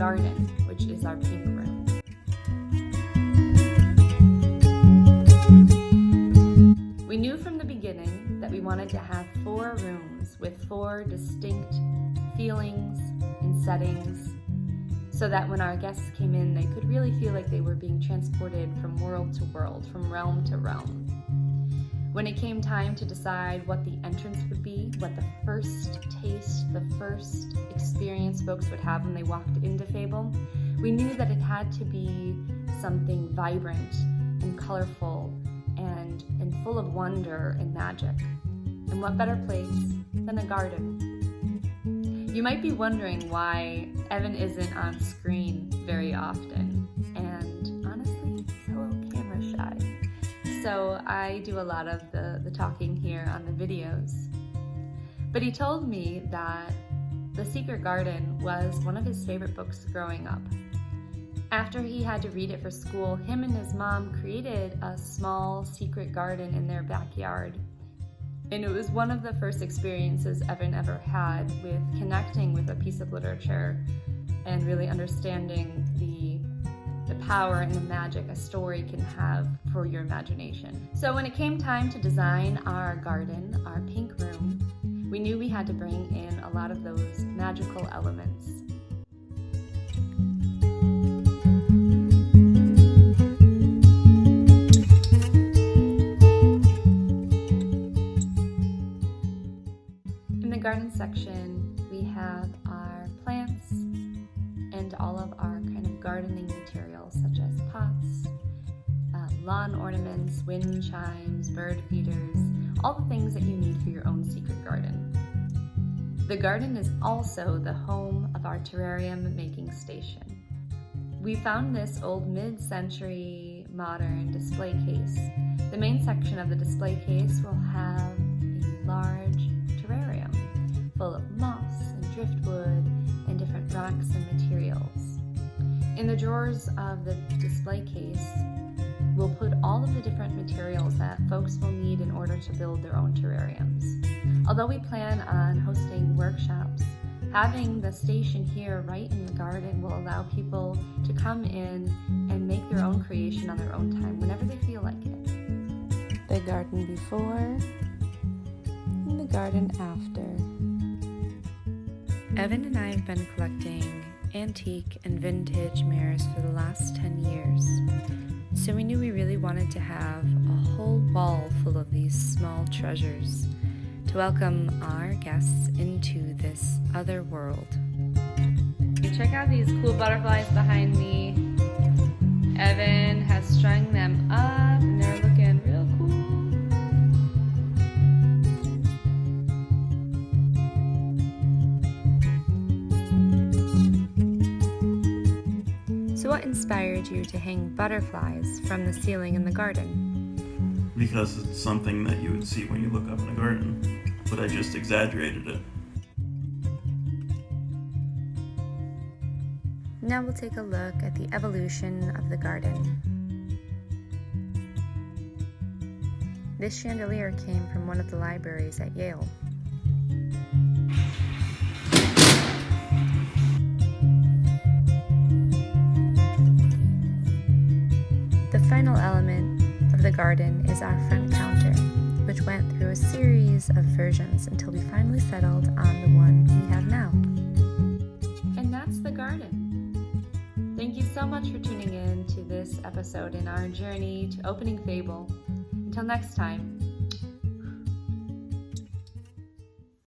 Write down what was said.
garden, which is our pink room. We knew from the beginning that we wanted to have 4 rooms with 4 distinct feelings and settings, so that when our guests came in, they could really feel like they were being transported from world to world, from realm to realm. When it came time to decide what the entrance would be, what the first taste, the first experience folks would have when they walked into Fable, we knew that it had to be something vibrant and colorful and full of wonder and magic. And what better place than a garden? You might be wondering why Evan isn't on screen very often, and honestly, he's a little camera shy. So I do a lot of the talking here on the videos. But he told me that The Secret Garden was one of his favorite books growing up. After he had to read it for school, him and his mom created a small secret garden in their backyard. And it was one of the first experiences Evan ever had with connecting with a piece of literature and really understanding the power and the magic a story can have for your imagination. So when it came time to design our garden, our pink room, we knew we had to bring in a lot of those magical elements. In the garden section, we have our plants and all of our kind of gardening materials, such as pots, lawn ornaments, wind chimes, bird feeders, all the things that you need for your own secret garden. The garden is also the home of our terrarium making station. We found this old mid-century modern display case. The main section of the display case will have a large terrarium full of moss and driftwood and different rocks and materials. In the drawers of the display case, we'll put all of the different materials that folks will need in order to build their own terrariums. Although we plan on hosting workshops, having the station here right in the garden will allow people to come in and make their own creation on their own time, whenever they feel like it. The garden before and the garden after. Evan and I have been collecting antique and vintage mirrors for the last 10 years. So we knew we really wanted to have a whole wall full of these small treasures to welcome our guests into this other world. Check out these cool butterflies behind me. Evan has strung them up and they're looking real cool. So what inspired you to hang butterflies from the ceiling in the garden? Because it's something that you would see when you look up in a garden, but I just exaggerated it. Now we'll take a look at the evolution of the garden. This chandelier came from one of the libraries at Yale. The final element of the garden is our front counter, which went through a series of versions until we finally settled on the one we have now. And that's the garden. Thank you so much for tuning in to this episode in our journey to opening Fable. Until next time,